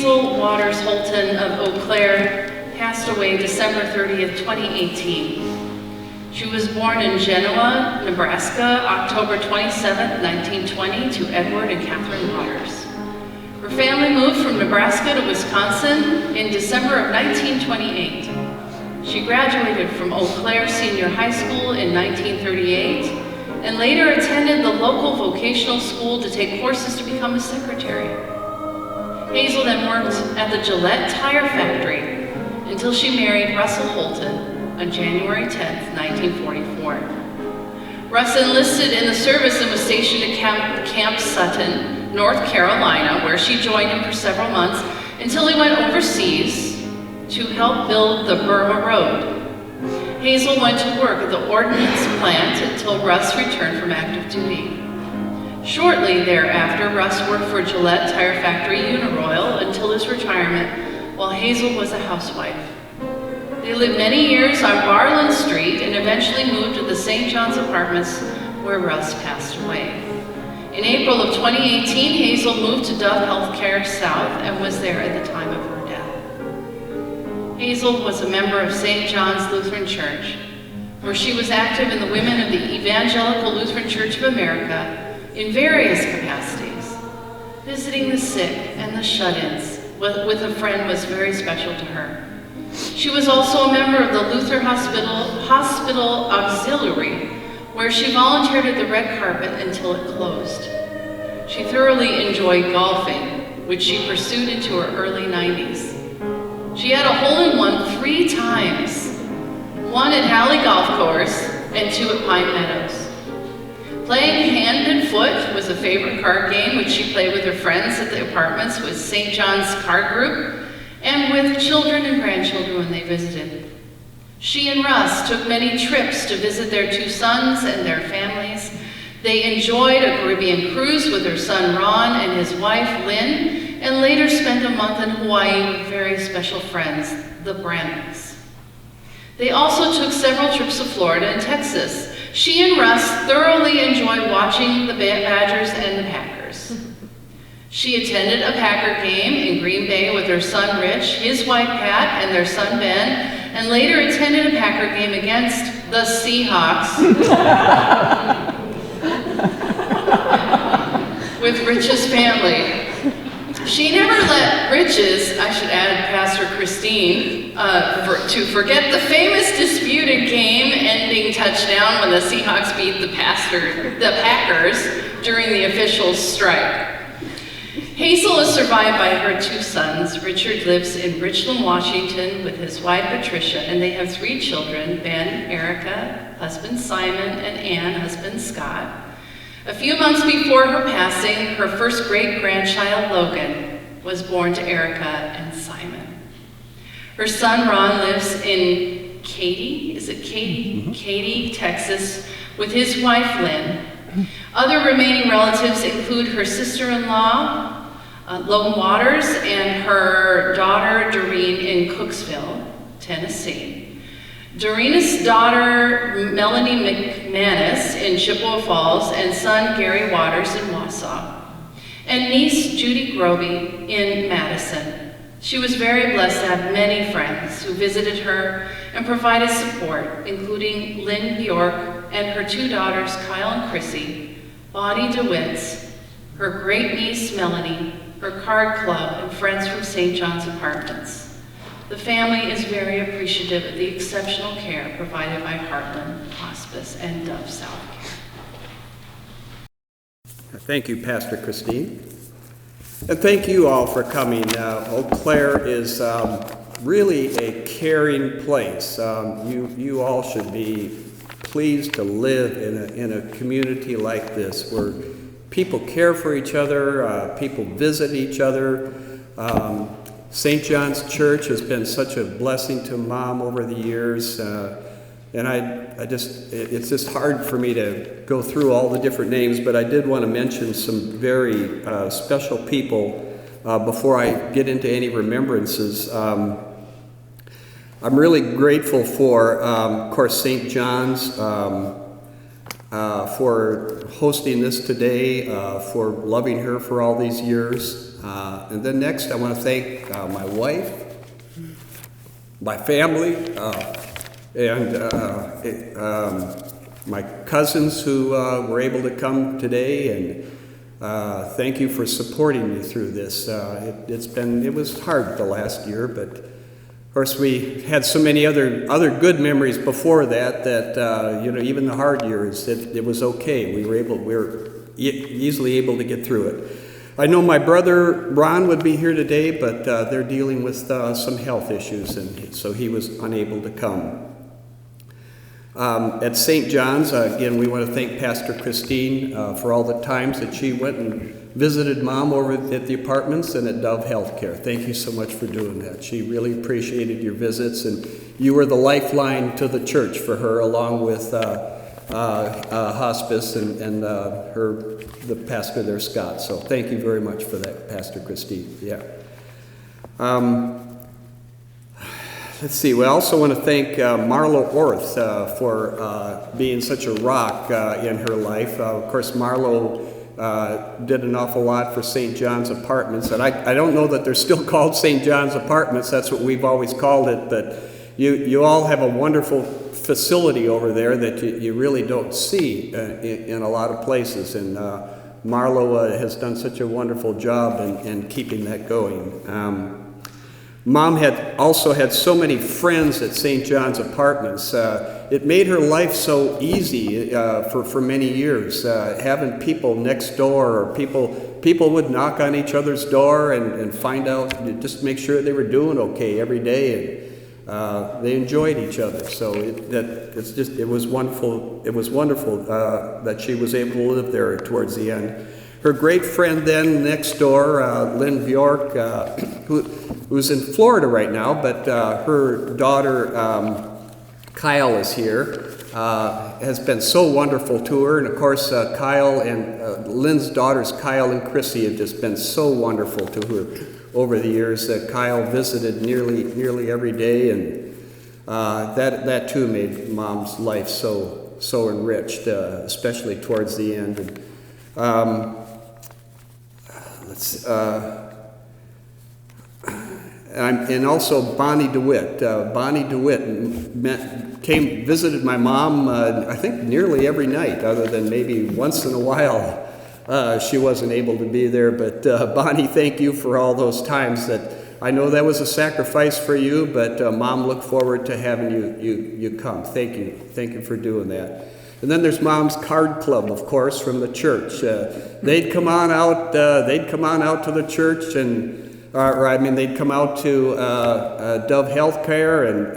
Hazel Waters Holten of Eau Claire passed away December 30th, 2018. She was born in Genoa, Nebraska, October 27, 1920, to Edward and Catherine Waters. Her family moved from Nebraska to Wisconsin in December of 1928. She graduated from Eau Claire Senior High School in 1938 and later attended the local vocational school to take courses to become a secretary. Hazel then worked at the Gillette Tire Factory until she married Russell Holten on January 10, 1944. Russ enlisted in the service and was stationed at Camp Sutton, North Carolina, where she joined him for several months until he went overseas to help build the Burma Road. Hazel went to work at the ordnance plant until Russ returned from active duty. Shortly thereafter, Russ worked for Gillette Tire Factory Uniroyal until his retirement, while Hazel was a housewife. They lived many years on Barland Street and eventually moved to the St. John's Apartments, where Russ passed away. In April of 2018, Hazel moved to Dove Healthcare South and was there at the time of her death. Hazel was a member of St. John's Lutheran Church, where she was active in the Women of the Evangelical Lutheran Church of America in various capacities. Visiting the sick and the shut-ins with a friend was very special to her. She was also a member of the Luther Hospital Auxiliary, where she volunteered at the red carpet until it closed. She thoroughly enjoyed golfing, which she pursued into her early 90s. She had a hole-in-one 3 times, 1 at Halley Golf Course and 2 at Pine Meadows. Playing hand and foot was a favorite card game, which she played with her friends at the apartments with St. John's Card Group and with children and grandchildren when they visited. She and Russ took many trips to visit their 2 sons and their families. They enjoyed a Caribbean cruise with their son Ron and his wife Lynn, and later spent a month in Hawaii with very special friends, the Brandons. They also took several trips to Florida and Texas. She and Russ thoroughly enjoyed watching the Badgers and the Packers. She attended a Packer game in Green Bay with her son Rich, his wife Pat, and their son Ben, and later attended a Packer game against the Seahawks with Rich's family. She never let Rich's, I should add Pastor Christine, to forget the famous disputed game-ending touchdown when the Seahawks beat the Packers during the officials' strike. Hazel is survived by her 2 sons. Richard lives in Richland, Washington with his wife Patricia, and they have 3 children, Ben, Erica, husband Simon, and Ann, husband Scott. A few months before her passing, her first great-grandchild, Logan, was born to Erica and Simon. Her son, Ron, lives in Katy, Katy, Texas, with his wife, Lynn. Other remaining relatives include her sister-in-law, Lone Waters, and her daughter, Doreen, in Cooksville, Tennessee. Doreen's daughter, Melanie McManus, in Chippewa Falls, and son, Gary Waters, in Wausau. And niece, Judy Groby, in Madison. She was very blessed to have many friends who visited her and provided support, including Lynn Bjork and her 2 daughters, Kyle and Chrissy, Bonnie DeWitts, her great-niece, Melanie, her card club, and friends from St. John's Apartments. The family is very appreciative of the exceptional care provided by Heartland Hospice and Dove South Care. Thank you, Pastor Christine. And thank you all for coming. Eau Claire is really a caring place. You all should be pleased to live in a community like this where people care for each other, people visit each other. St. John's Church has been such a blessing to Mom over the years, and it's just hard for me to go through all the different names, but I did want to mention some very special people before I get into any remembrances. I'm really grateful for, of course, St. John's for hosting this today, for loving her for all these years. And then next, I want to thank my wife, my family, and my cousins who were able to come today, and thank you for supporting me through this. It was hard the last year, but of course we had so many other good memories before that even the hard years, it was okay. We were easily able to get through it. I know my brother Ron would be here today, but they're dealing with some health issues, and so he was unable to come. At St. John's, again, we want to thank Pastor Christine for all the times that she went and visited Mom over at the apartments and at Dove Healthcare. Thank you so much for doing that. She really appreciated your visits, and you were the lifeline to the church for her, along with hospice and the pastor there, Scott. So thank you very much for that, Pastor Christine. Yeah. Let's see. We also want to thank Marlo Orth for being such a rock in her life. Of course, Marlo did an awful lot for St. John's Apartments, and I don't know that they're still called St. John's Apartments. That's what we've always called it, but you all have a wonderful facility over there that you really don't see in a lot of places, and Marlo has done such a wonderful job in keeping that going. Mom had also had so many friends at St. John's Apartments. It made her life so easy for many years, having people next door, or people would knock on each other's door and find out, just make sure they were doing okay every day, and they enjoyed each other. So it was wonderful. It was wonderful that she was able to live there towards the end. Her great friend then next door, Lynn Bjork, who's in Florida right now, but her daughter Kyle is here, has been so wonderful to her. And of course, Kyle and Lynn's daughters, Kyle and Chrissy, have just been so wonderful to her over the years. Kyle visited nearly every day, and that too made Mom's life so enriched, especially towards the end. And also Bonnie DeWitt. Bonnie DeWitt visited my mom, I think nearly every night, other than maybe once in a while. She wasn't able to be there, but Bonnie, thank you for all those times that I know that was a sacrifice for you, but Mom looked forward to having you come. Thank you for doing that. And then there's Mom's Card Club, of course, from the church. They'd come on out to the church, and they'd come out to Dove Healthcare, and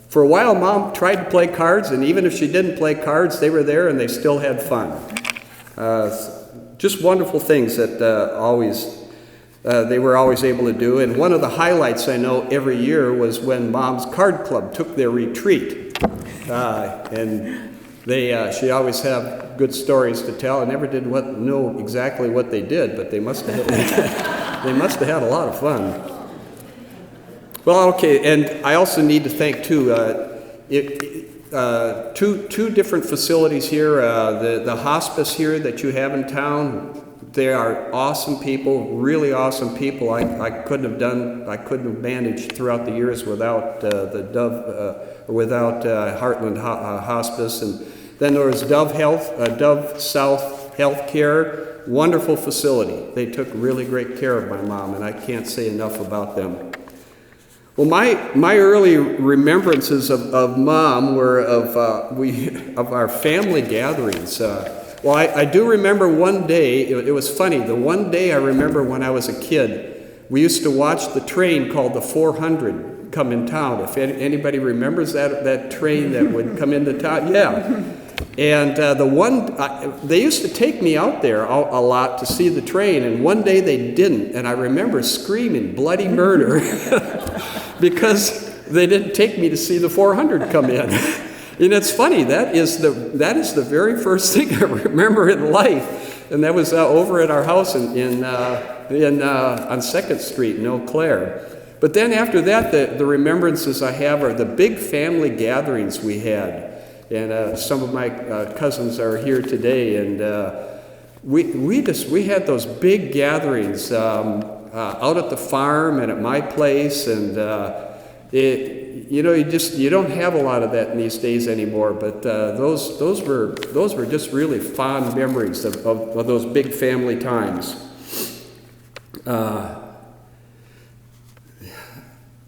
for a while, Mom tried to play cards, and even if she didn't play cards, they were there and they still had fun. Just wonderful things that they were always able to do. And one of the highlights I know every year was when Mom's Card Club took their retreat, and she always had good stories to tell. I never did know exactly what they did, but they must have had a lot of fun. Well, okay, and I also need to thank two different facilities here. The hospice here that you have in town. They are awesome people, really awesome people. I couldn't have managed throughout the years without the Dove, without Heartland Hospice. And then there was Dove South Healthcare, wonderful facility. They took really great care of my mom, and I can't say enough about them. Well, my early remembrances of Mom were of our family gatherings. Well, I do remember one day, it was funny, the one day I remember when I was a kid, we used to watch the train called the 400 come in town. If anybody remembers that train that would come into town, yeah. And they used to take me out there a lot to see the train, and one day they didn't, and I remember screaming bloody murder because they didn't take me to see the 400 come in. And it's funny, that is the very first thing I remember in life, and that was over at our house on 2nd Street in Eau Claire. But then after that, the remembrances I have are the big family gatherings we had, and some of my cousins are here today, and we had those big gatherings out at the farm and at my place, and you don't have a lot of that in these days anymore. But those were just really fond memories of those big family times.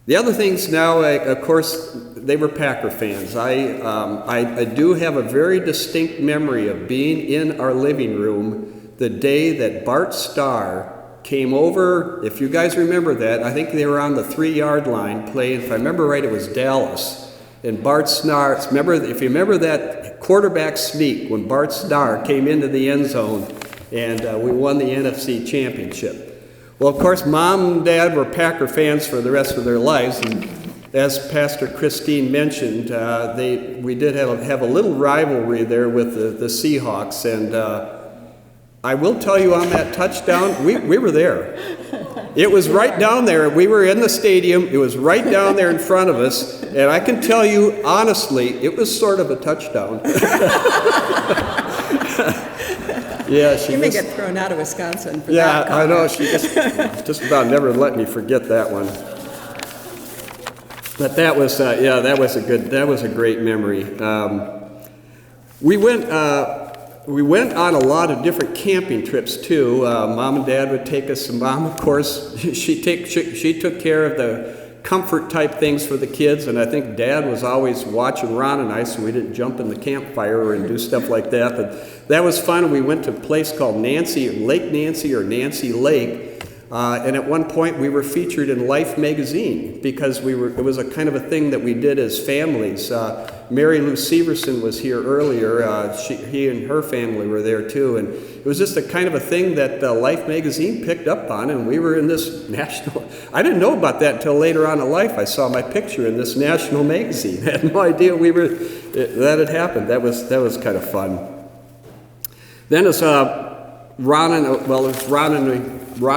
The other things now, of course, they were Packer fans. I do have a very distinct memory of being in our living room the day that Bart Starr came over. If you guys remember that, I think they were on the 3-yard line playing. If I remember right, it was Dallas. And Bart Starr, if you remember that quarterback sneak when Bart Starr came into the end zone and we won the NFC championship. Well, of course, Mom and Dad were Packer fans for the rest of their lives, and as Pastor Christine mentioned, we did have a little rivalry there with the Seahawks, and I will tell you on that touchdown, we were there. It was right down there. We were in the stadium. It was right down there in front of us, and I can tell you honestly, it was sort of a touchdown. Yeah, you may get thrown out of Wisconsin for that. Yeah, I know. She just about never let me forget that one. But that was that was a great memory. We went on a lot of different camping trips too. Mom and Dad would take us. And Mom, of course, she took care of the comfort type things for the kids, and I think Dad was always watching Ron and I, so we didn't jump in the campfire and do stuff like that. But that was fun. We went to a place called Lake Nancy Lake, and at one point we were featured in Life magazine because it was a kind of a thing that we did as families. Mary Lou Severson was here earlier. He and her family were there too, and it was just a kind of a thing that Life magazine picked up on, and we were in this national. I didn't know about that until later on in life. I saw my picture in this national magazine. I had no idea that had happened. That was kind of fun. Then as Ron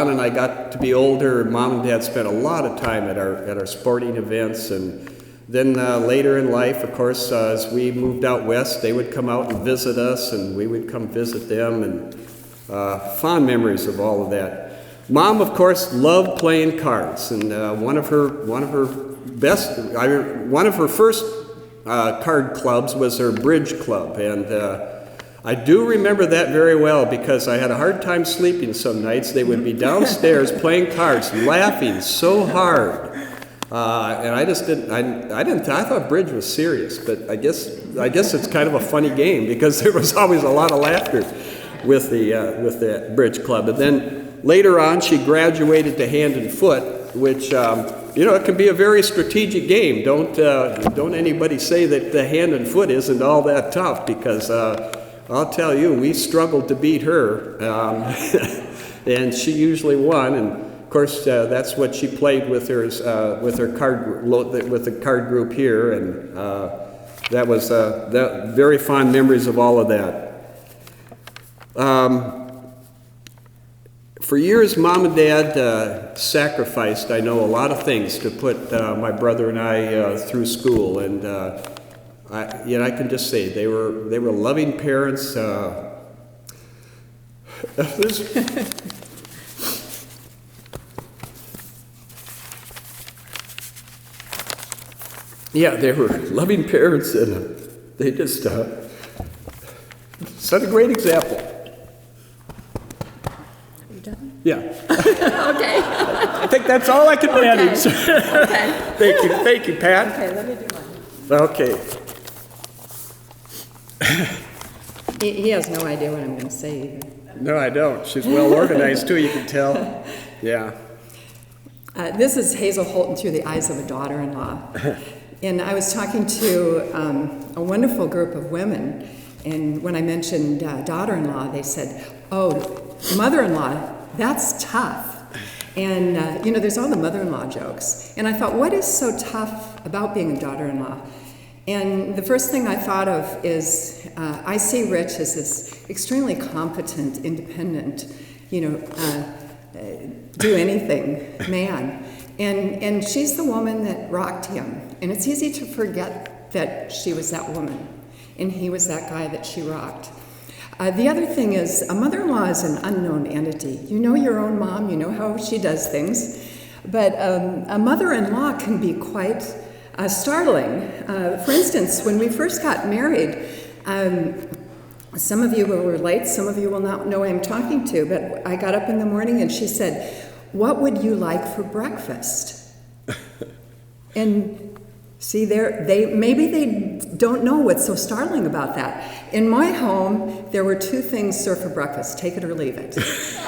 and I got to be older, Mom and Dad spent a lot of time at our sporting events, and then later in life, of course, as we moved out west, they would come out and visit us, and we would come visit them, and fond memories of all of that. Mom, of course, loved playing cards, and one of her first card clubs was her bridge club, and I do remember that very well because I had a hard time sleeping some nights. They would be downstairs playing cards, laughing so hard. And I just didn't. I thought bridge was serious, but I guess it's kind of a funny game because there was always a lot of laughter with the bridge club. And then later on, she graduated to hand and foot, which it can be a very strategic game. Don't anybody say that the hand and foot isn't all that tough because I'll tell you, we struggled to beat her, and she usually won. And of course, that's what she played with the card group here, and that was very fond memories of all of that. For years, Mom and Dad sacrificed, I know, a lot of things to put my brother and I through school, and I can just say they were loving parents. Yeah, they were loving parents, and they just set a great example. Are you done? Yeah. Okay. I think that's all I can manage. Okay. Thank you, Pat. Okay, let me do mine. Okay. He has no idea what I'm going to say either. No, I don't. She's well organized too, you can tell. Yeah. This is Hazel Holten through the eyes of a daughter-in-law. And I was talking to a wonderful group of women, and when I mentioned daughter-in-law, they said, "Oh, mother-in-law, that's tough." And, there's all the mother-in-law jokes. And I thought, what is so tough about being a daughter-in-law? And the first thing I thought of is I see Rich as this extremely competent, independent, do anything man. And she's the woman that rocked him. And it's easy to forget that she was that woman and he was that guy that she rocked. The other thing is, a mother-in-law is an unknown entity. You know your own mom, you know how she does things, but a mother-in-law can be quite startling. For instance, when we first got married, some of you will relate, some of you will not know who I'm talking to, but I got up in the morning and she said, "What would you like for breakfast?" And see, maybe they don't know what's so startling about that. In my home, there were two things served for breakfast, take it or leave it.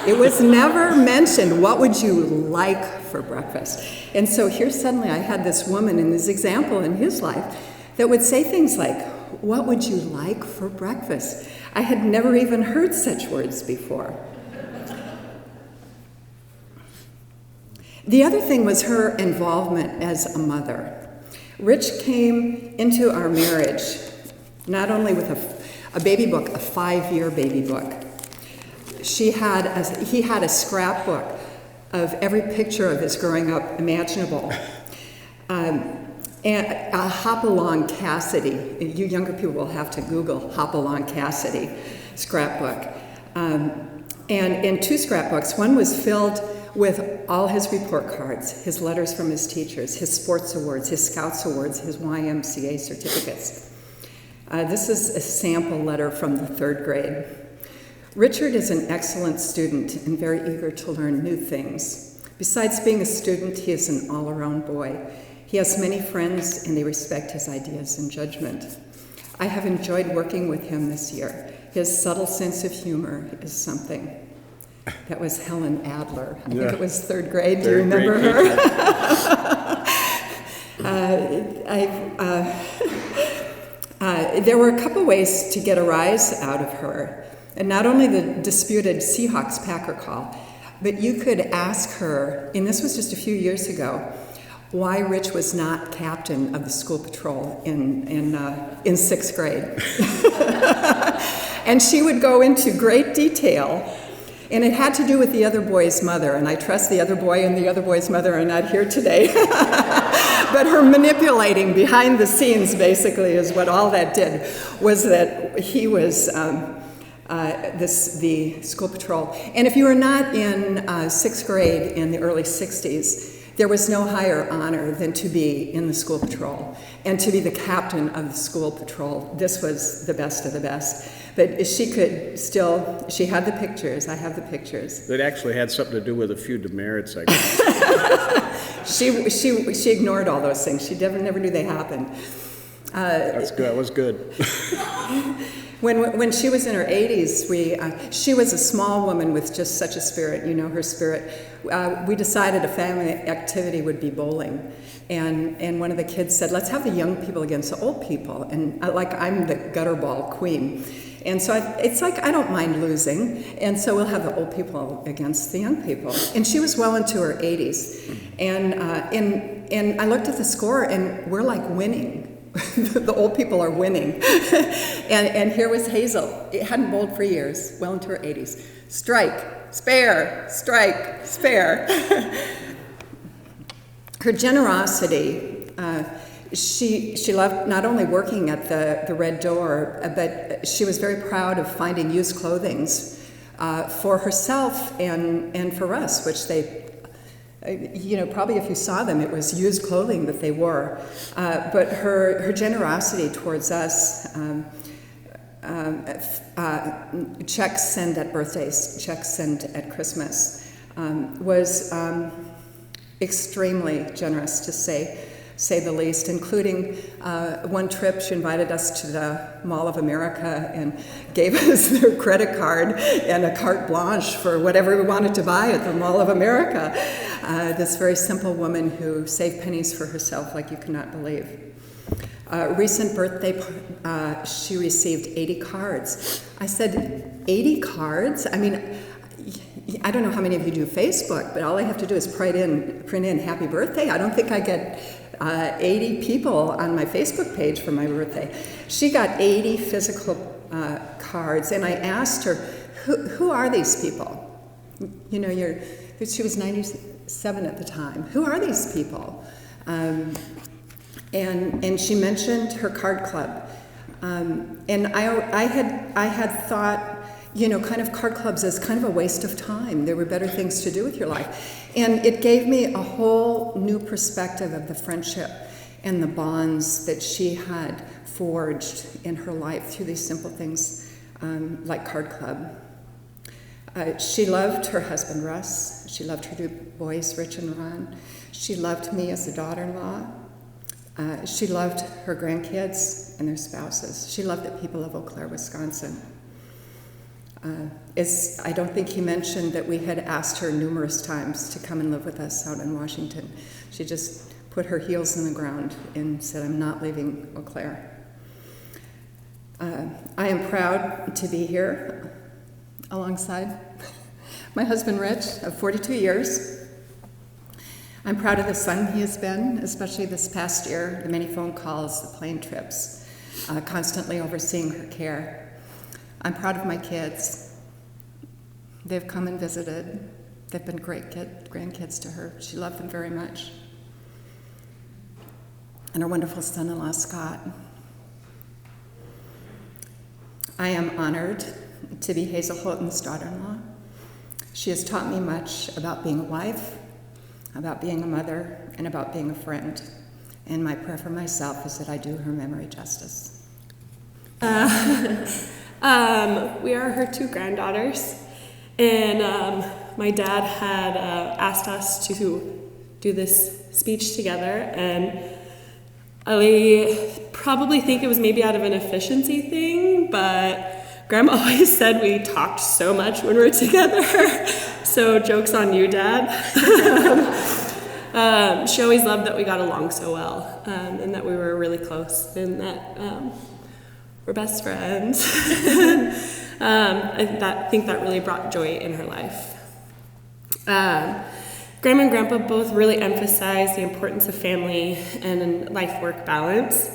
It was never mentioned, what would you like for breakfast? And so here suddenly I had this woman in this example in his life that would say things like, "What would you like for breakfast?" I had never even heard such words before. The other thing was her involvement as a mother. Rich came into our marriage not only with a baby book, a 5-year baby book. He had a scrapbook of every picture of his growing up imaginable. And a Hopalong Cassidy. You younger people will have to Google Hopalong Cassidy scrapbook. And 2 scrapbooks. One was filled with all his report cards, his letters from his teachers, his sports awards, his Scouts awards, his YMCA certificates. This is a sample letter from the 3rd grade. Richard is an excellent student and very eager to learn new things. Besides being a student, he is an all-around boy. He has many friends and they respect his ideas and judgment. I have enjoyed working with him this year. His subtle sense of humor is something. That was Helen Adler. I think it was 3rd grade. Do you remember her? There were a couple ways to get a rise out of her. And not only the disputed Seahawks-Packer call, but you could ask her, and this was just a few years ago, why Rich was not captain of the school patrol in 6th grade. And she would go into great detail, and it had to do with the other boy's mother, and I trust the other boy and the other boy's mother are not here today. But her manipulating behind the scenes, basically, is what all that did, was that he was the school patrol. And if you were not in 6th grade in the early 60s, there was no higher honor than to be in the school patrol and to be the captain of the school patrol. This was the best of the best. But she had the pictures. I have the pictures. It actually had something to do with a few demerits, I guess. She ignored all those things. She never knew they happened. That's good. That was good. When she was in her 80s, she was a small woman with just such a spirit, you know her spirit. We decided a family activity would be bowling. And one of the kids said, let's have the young people against the old people. And I'm the gutter ball queen. And so it's like, I don't mind losing. And so we'll have the old people against the young people. And she was well into her 80s. And I looked at the score and we're like winning. The old people are winning. And here was Hazel. It hadn't bowled for years, well into her 80s. Strike, spare, strike, spare. Her generosity, she loved not only working at the Red Door, but she was very proud of finding used clothing for herself and for us, which they, probably if you saw them, it was used clothing that they wore. But her generosity towards us, checks sent at birthdays, checks sent at Christmas, was extremely generous, to say the least, including one trip she invited us to the Mall of America and gave us their credit card and a carte blanche for whatever we wanted to buy at the Mall of America. This very simple woman who saved pennies for herself like you cannot believe. Recent birthday, she received 80 cards. I said, 80 cards? I mean, I don't know how many of you do Facebook, but all I have to do is print in happy birthday. I don't think I get 80 people on my Facebook page for my birthday. She got 80 physical cards, and I asked her, who are these people? She was 97 at the time. Who are these people? And she mentioned her card club. And I had thought, kind of card clubs as kind of a waste of time. There were better things to do with your life. And it gave me a whole new perspective of the friendship and the bonds that she had forged in her life through these simple things like card club. She loved her husband, Russ. She loved her two boys, Rich and Ron. She loved me as a daughter-in-law. She loved her grandkids and their spouses. She loved the people of Eau Claire, Wisconsin. I don't think he mentioned that we had asked her numerous times to come and live with us out in Washington. She just put her heels in the ground and said, I'm not leaving Eau Claire. I am proud to be here alongside my husband, Rich, of 42 years. I'm proud of the son he has been, especially this past year, the many phone calls, the plane trips, constantly overseeing her care. I'm proud of my kids. They've come and visited. They've been great grandkids to her. She loved them very much. And our wonderful son-in-law, Scott. I am honored to be Hazel Holten's daughter-in-law. She has taught me much about being a wife, about being a mother, and about being a friend. And my prayer for myself is that I do her memory justice. We are her two granddaughters, and my dad had asked us to do this speech together, and I probably think it was maybe out of an efficiency thing, but Grandma always said we talked so much when we were together. So joke's on you, Dad. She always loved that we got along so well, and that we were really close, and that we're best friends. I think that really brought joy in her life. Grandma and Grandpa both really emphasized the importance of family and life-work balance,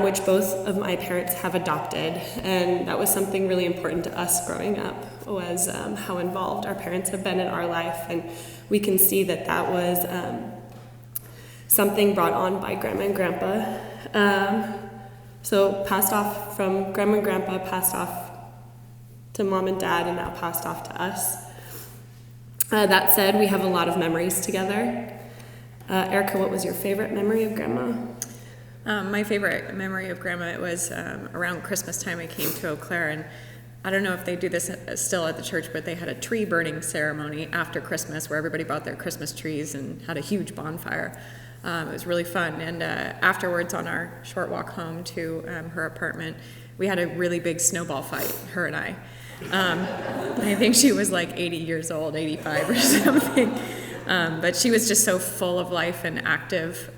which both of my parents have adopted, and that was something really important to us growing up, was how involved our parents have been in our life, and we can see that was something brought on by Grandma and Grandpa. So passed off from Grandma and Grandpa, passed off to Mom and Dad, and now passed off to us. That said, we have a lot of memories together. Erica, what was your favorite memory of Grandma? My favorite memory of Grandma was around Christmas time. I came to Eau Claire, and I don't know if they do this still at the church, but they had a tree burning ceremony after Christmas where everybody brought their Christmas trees and had a huge bonfire. It was really fun, and afterwards on our short walk home to her apartment, we had a really big snowball fight, her and I. I think she was like 80 years old, 85 or something. But she was just so full of life and active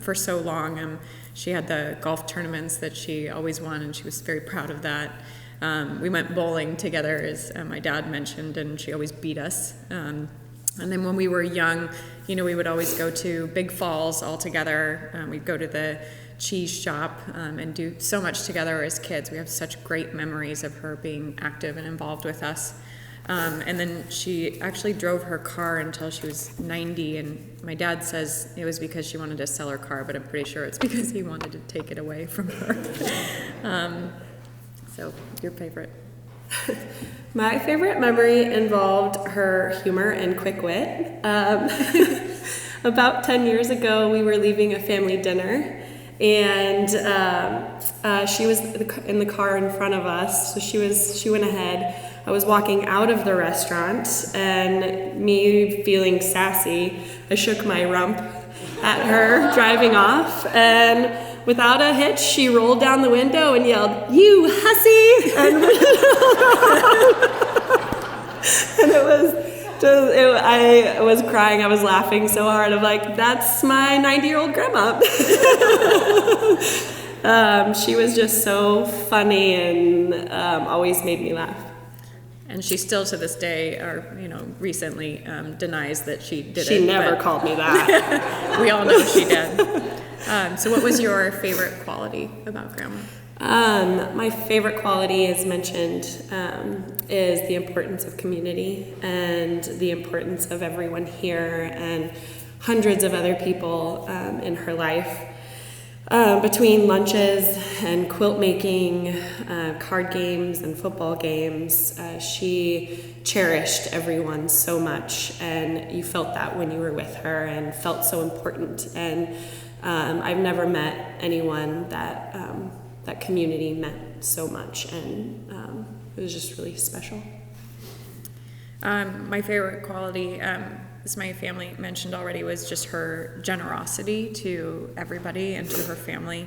for so long. She had the golf tournaments that she always won, and she was very proud of that. We went bowling together, as my dad mentioned, and she always beat us. And then when we were young, we would always go to Big Falls all together. We'd go to the cheese shop and do so much together as kids. We have such great memories of her being active and involved with us. And then she actually drove her car until she was 90, and my dad says it was because she wanted to sell her car, but I'm pretty sure it's because he wanted to take it away from her. So, your favorite? My favorite memory involved her humor and quick wit. About 10 years ago, we were leaving a family dinner, and she was in the car in front of us, so she went ahead. I was walking out of the restaurant, and me feeling sassy, I shook my rump at her driving off, and without a hitch, she rolled down the window and yelled, "You hussy!" And it was just, I was crying, I was laughing so hard. I'm like, that's my 90-year-old grandma. She was just so funny and always made me laugh. And she still to this day, or recently, denies that she did it. She never called me that. We all know she did. So what was your favorite quality about Grandma? My favorite quality, as mentioned, is the importance of community and the importance of everyone here and hundreds of other people in her life. between lunches and quilt making, card games and football games, she cherished everyone so much, and you felt that when you were with her and felt so important. And I've never met anyone that that community meant so much, and it was just really special. My favorite quality, as my family mentioned already, was just her generosity to everybody and to her family.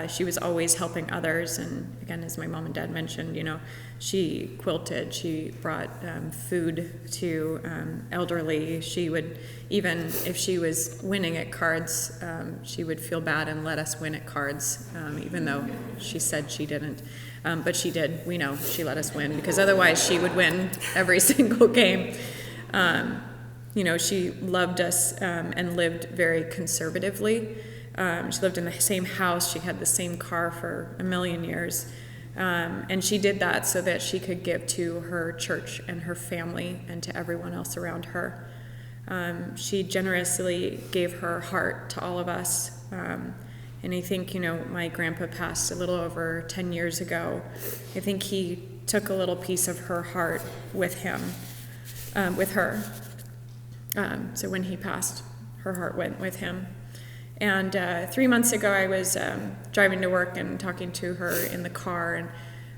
She was always helping others, and again, as my mom and dad mentioned, she quilted, she brought food to elderly. She would, even if she was winning at cards, she would feel bad and let us win at cards, even though she said she didn't. But she did. We know she let us win, because otherwise she would win every single game. She loved us and lived very conservatively. She lived in the same house. She had the same car for a million years. And she did that so that she could give to her church and her family and to everyone else around her. She generously gave her heart to all of us. And I think, my grandpa passed a little over 10 years ago. I think he took a little piece of her heart with him, with her. So when he passed, her heart went with him. And 3 months ago, I was driving to work and talking to her in the car,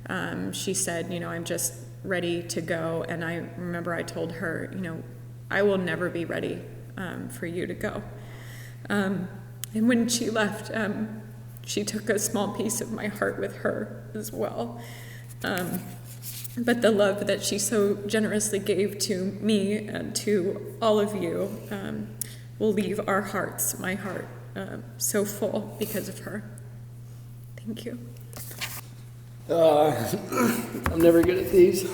and she said, I'm just ready to go. And I remember I told her, I will never be ready for you to go. And when she left, she took a small piece of my heart with her as well. But the love that she so generously gave to me and to all of you will leave our hearts, my heart, so full because of her. Thank you. I'm never good at these.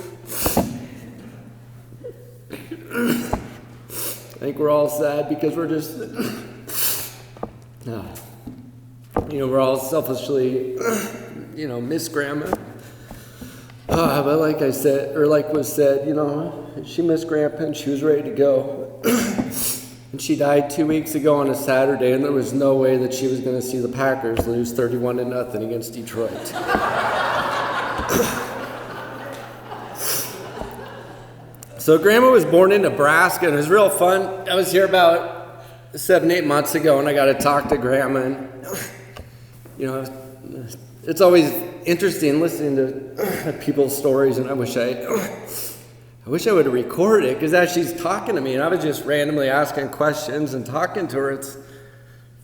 I think we're all sad because we're just, we're all selfishly, miss Grandma. But like I said, or like was said, she missed Grandpa and she was ready to go. And she died 2 weeks ago on a Saturday, and there was no way that she was going to see the Packers lose 31-0 against Detroit. So Grandma was born in Nebraska, and it was real fun. I was here about 7-8 months ago, and I got to talk to Grandma, and it's always interesting listening to people's stories, and I wish I would have recorded it, because as she's talking to me, and I was just randomly asking questions and talking to her,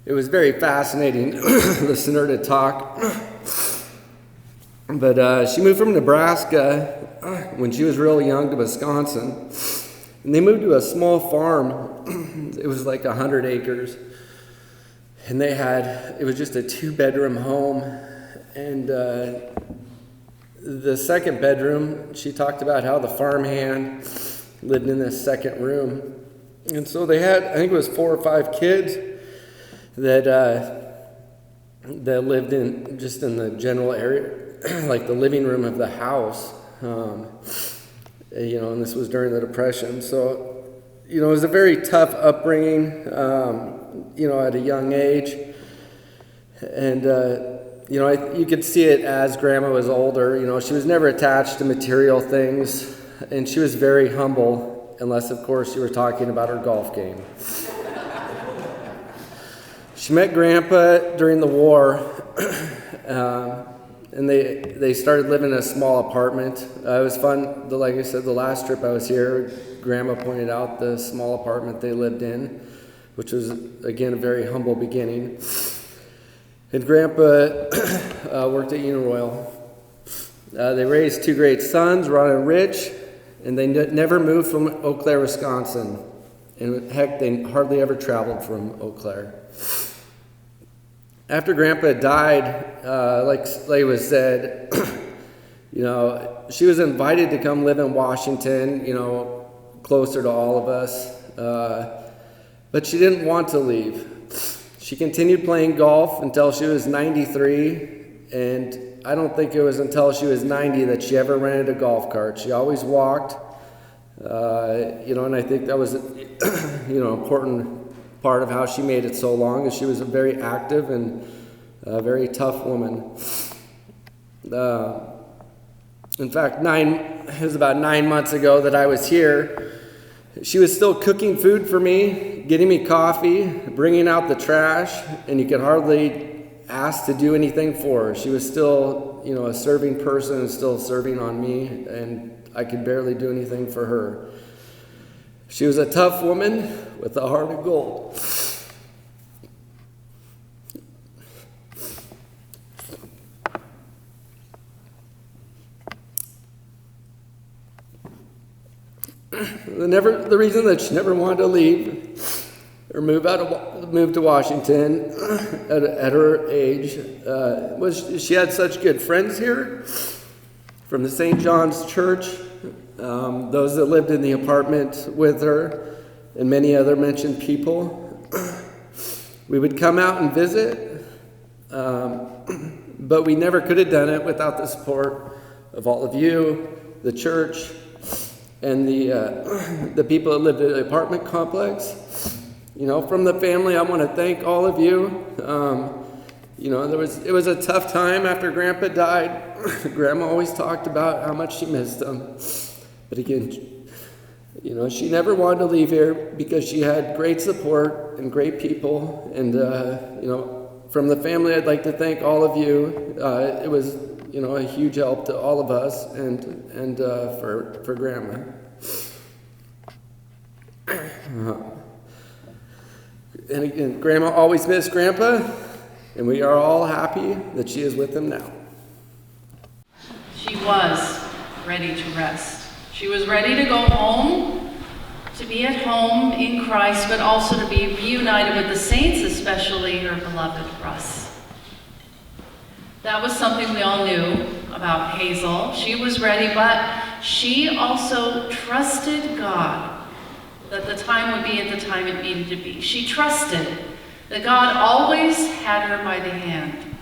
it was very fascinating listening to her to talk. But she moved from Nebraska when she was real young to Wisconsin, and they moved to a small farm. It was like 100 acres, and it was just a 2-bedroom home, and the second bedroom, she talked about how the farmhand lived in this second room. And so they had, I think it was 4 or 5 kids that lived in the general area, like the living room of the house. And this was during the Depression. So, it was a very tough upbringing, at a young age. And, you could see it as Grandma was older. She was never attached to material things, and she was very humble, unless, of course, you were talking about her golf game. She met Grandpa during the war, and they started living in a small apartment. It was fun. Like I said, the last trip I was here, Grandma pointed out the small apartment they lived in, which was, again, a very humble beginning. And Grandpa worked at Uniroyal. They raised 2 great sons, Ron and Rich, and they never moved from Eau Claire, Wisconsin. And heck, they hardly ever traveled from Eau Claire. After Grandpa died, like Slay was said, she was invited to come live in Washington, closer to all of us. But she didn't want to leave. She continued playing golf until she was 93, and I don't think it was until she was 90 that she ever rented a golf cart. She always walked, and I think that was, an important part of how she made it so long, is she was very active and a very tough woman. In fact, it was about 9 months ago that I was here. She was still cooking food for me, getting me coffee, bringing out the trash, and you could hardly ask to do anything for her. She was still, a serving person and still serving on me, and I could barely do anything for her. She was a tough woman with a heart of gold. The reason that she never wanted to leave or move to Washington at her age was she had such good friends here from the St. John's Church, those that lived in the apartment with her, and many other mentioned people. We would come out and visit, but we never could have done it without the support of all of you, the church, and the people that lived in the apartment complex. From the family, I want to thank all of you. It was a tough time after Grandpa died. Grandma always talked about how much she missed him. But again, she never wanted to leave here because she had great support and great people. And, from the family, I'd like to thank all of you. It was a huge help to all of us and for Grandma. And again, Grandma always missed Grandpa, and we are all happy that she is with him now. She was ready to rest. She was ready to go home, to be at home in Christ, but also to be reunited with the saints, especially her beloved Russ. That was something we all knew about Hazel. She was ready, but she also trusted God that the time would be at the time it needed to be. She trusted that God always had her by the hand.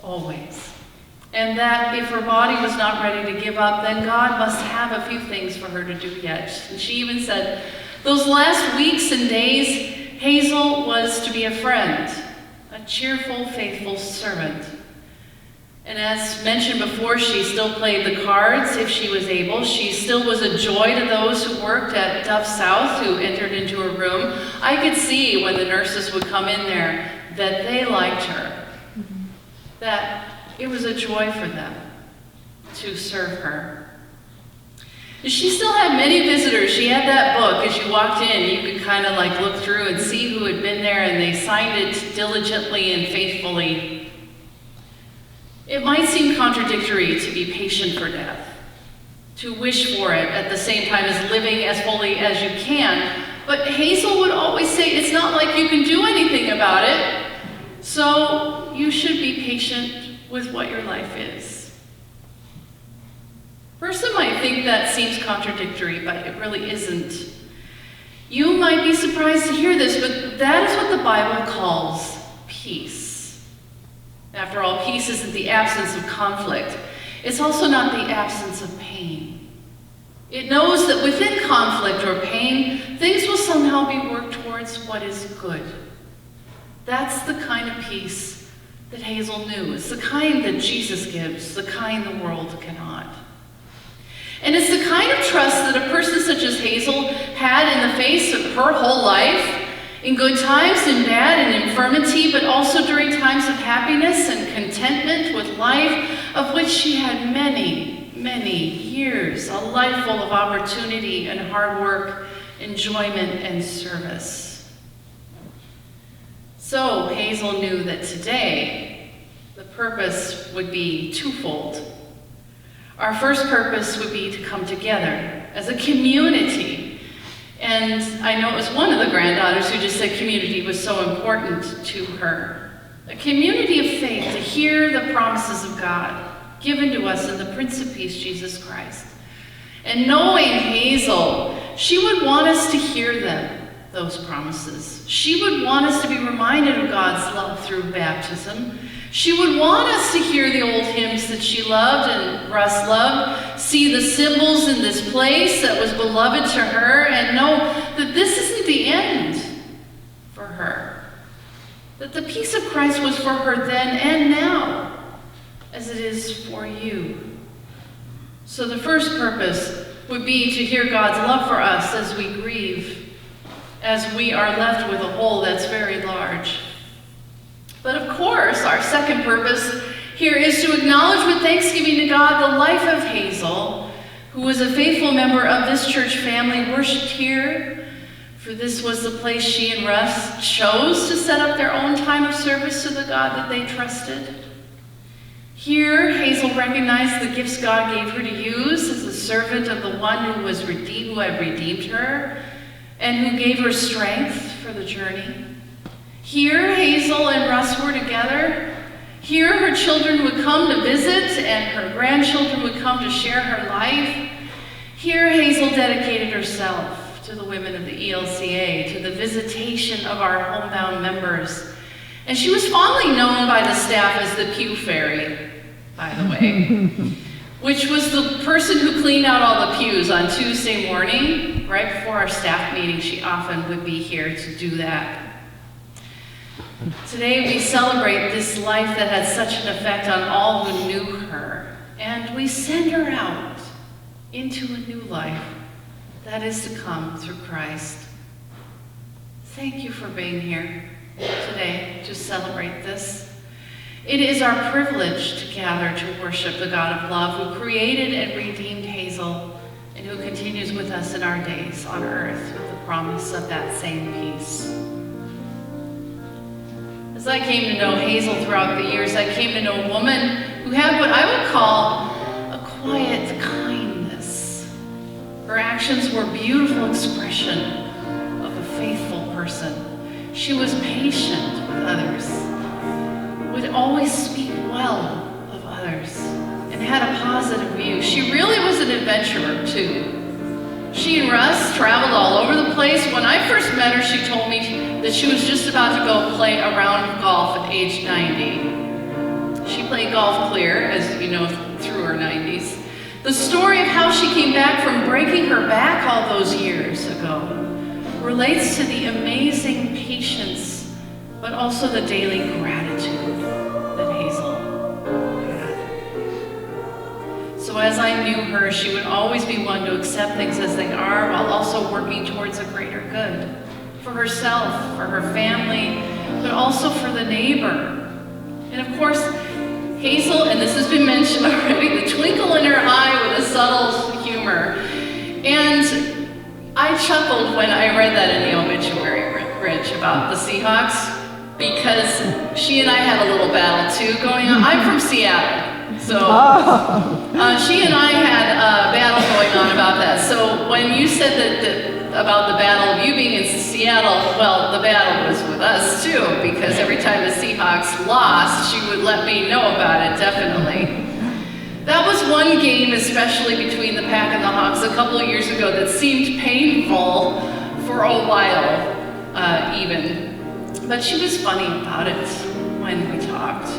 Always. And that if her body was not ready to give up, then God must have a few things for her to do yet. And she even said, those last weeks and days, Hazel was to be a friend, a cheerful, faithful servant. And as mentioned before, she still played the cards if she was able. She still was a joy to those who worked at Duff South, who entered into her room. I could see when the nurses would come in there that they liked her, that it was a joy for them to serve her. She still had many visitors. She had that book. As you walked in, you could kind of look through and see who had been there, and they signed it diligently and faithfully. It might seem contradictory to be patient for death, to wish for it at the same time as living as fully as you can, but Hazel would always say it's not like you can do anything about it, so you should be patient with what your life is. Person might think that seems contradictory, but it really isn't. You might be surprised to hear this, but that is what the Bible calls peace. After all, peace isn't the absence of conflict. It's also not the absence of pain. It knows that within conflict or pain, things will somehow be worked towards what is good. That's the kind of peace that Hazel knew. It's the kind that Jesus gives, the kind the world cannot. And it's the kind of trust that a person such as Hazel had in the face of her whole life, in good times, in bad, and infirmity, but also during times of happiness and contentment with life, of which she had many, many years, a life full of opportunity and hard work, enjoyment and service. So Hazel knew that today, the purpose would be twofold. Our first purpose would be to come together as a community. And I know it was one of the granddaughters who just said community was so important to her. A community of faith to hear the promises of God given to us in the Prince of Peace, Jesus Christ. And knowing Hazel, she would want us to hear them, those promises. She would want us to be reminded of God's love through baptism. She would want us to hear the old hymns that she loved and Russ loved, see the symbols in this place that was beloved to her, and know that this isn't the end for her. that the peace of Christ was for her then and now, as it is for you. So the first purpose would be to hear God's love for us as we grieve, as we are left with a hole that's very large. But of course, our second purpose here is to acknowledge with thanksgiving to God the life of Hazel, who was a faithful member of this church family, worshiped here, for this was the place she and Russ chose to set up their own time of service to the God that they trusted. Here, Hazel recognized the gifts God gave her to use as a servant of the one who had redeemed her, and who gave her strength for the journey. Here, Hazel and Russ were together. Here, her children would come to visit, and her grandchildren would come to share her life. Here, Hazel dedicated herself to the women of the ELCA, to the visitation of our homebound members. And she was fondly known by the staff as the Pew Fairy, by the way, which was the person who cleaned out all the pews on Tuesday morning, right before our staff meeting. She often would be here to do that. Today we celebrate this life that had such an effect on all who knew her, and we send her out into a new life that is to come through Christ. Thank you for being here today to celebrate this. It is our privilege to gather to worship the God of love who created and redeemed Hazel and who continues with us in our days on earth with the promise of that same peace. As I came to know Hazel throughout the years, I came to know a woman who had what I would call a quiet kindness. Her actions were a beautiful expression of a faithful person. She was patient with others, would always speak well of others, and had a positive view. She really was an adventurer, too. She and Russ traveled all over the place. When I first met her, she told me that she was just about to go play a round of golf at age 90. She played golf clear, as you know, through her 90s. The story of how she came back from breaking her back all those years ago relates to the amazing patience, but also the daily gratitude that Hazel had. So as I knew her, she would always be one to accept things as they are while also working towards a greater good for herself, for her family, but also for the neighbor. And of course, Hazel, and this has been mentioned already, the twinkle in her eye with a subtle humor. And I chuckled when I read that in the obituary, Rich, about the Seahawks, because she and I had a little battle too going on. I'm from Seattle, so she and I had a battle going on about that. So when you said that about the battle of you being in Seattle, well, the battle was with us too, because every time the Seahawks lost, she would let me know about it, definitely. That was one game, especially between the Pack and the Hawks a couple of years ago, that seemed painful for a while, even. But she was funny about it when we talked.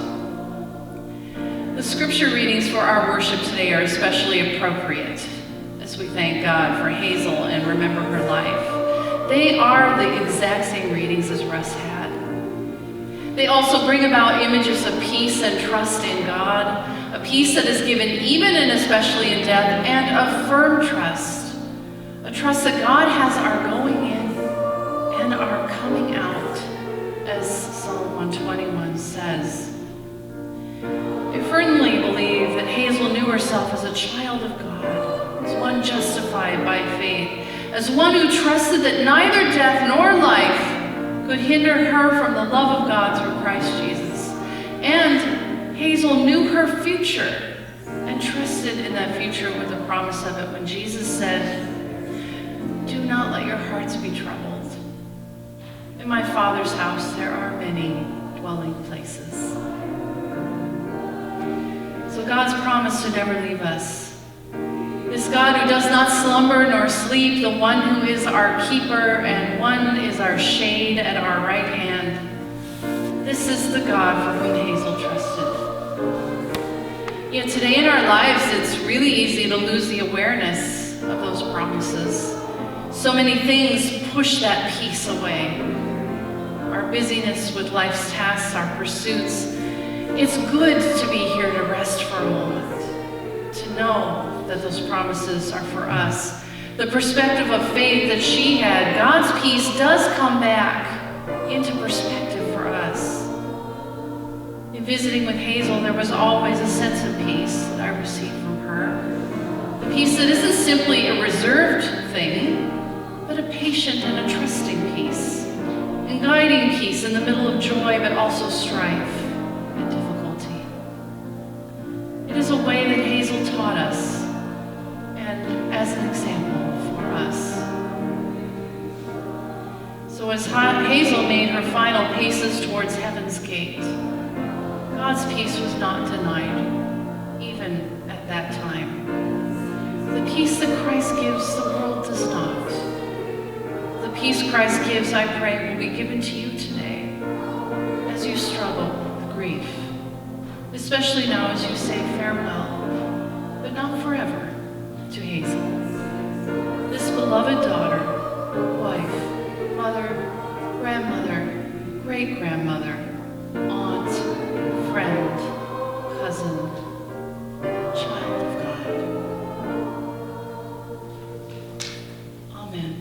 The scripture readings for our worship today are especially appropriate as we thank God for Hazel and remember her life. They are the exact same readings as Russ had. They also bring about images of peace and trust in God, a peace that is given even and especially in death, and a firm trust, a trust that God has our going in and our coming out, as Psalm 121 says. I firmly believe that Hazel knew herself as a child of God, as one justified by faith, as one who trusted that neither death nor life could hinder her from the love of God through Christ Jesus. And Hazel knew her future and trusted in that future with the promise of it when Jesus said, "Do not let your hearts be troubled. In my Father's house there are many dwelling places." So God's promise to never leave us. This God who does not slumber nor sleep, the one who is our keeper and one is our shade at our right hand. This is the God for whom Hazel trusted. Yet today in our lives, it's really easy to lose the awareness of those promises. So many things push that peace away. Our busyness with life's tasks, our pursuits, it's good to be here to rest for a moment, to know that those promises are for us. The perspective of faith that she had, God's peace does come back into perspective for us. In visiting with Hazel, there was always a sense of peace that I received from her. A peace that isn't simply a reserved thing, but a patient and a trusting peace. And guiding peace in the middle of joy, but also strife and difficulty. It is a way that Hazel taught us, and as an example for us. So as Hazel made her final paces towards heaven's gate, God's peace was not denied, even at that time. The peace that Christ gives, the world does not. The peace Christ gives, I pray, will be given to you today as you struggle with grief, especially now as you say farewell, but not forever, to Hazel. This beloved daughter, wife, mother, grandmother, great-grandmother, aunt, friend, cousin, child of God. Amen.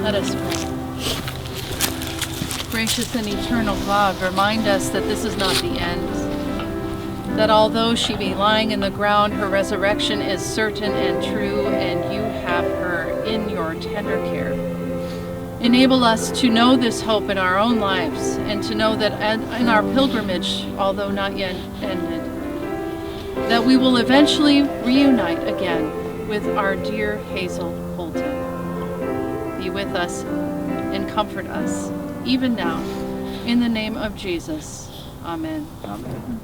Let us pray. Gracious and eternal God, remind us that this is not the end, that although she be lying in the ground, her resurrection is certain and true, and you have her in your tender care. Enable us to know this hope in our own lives, and to know that in our pilgrimage, although not yet ended, that we will eventually reunite again with our dear Hazel Holten. Be with us and comfort us, even now. In the name of Jesus, amen. Amen.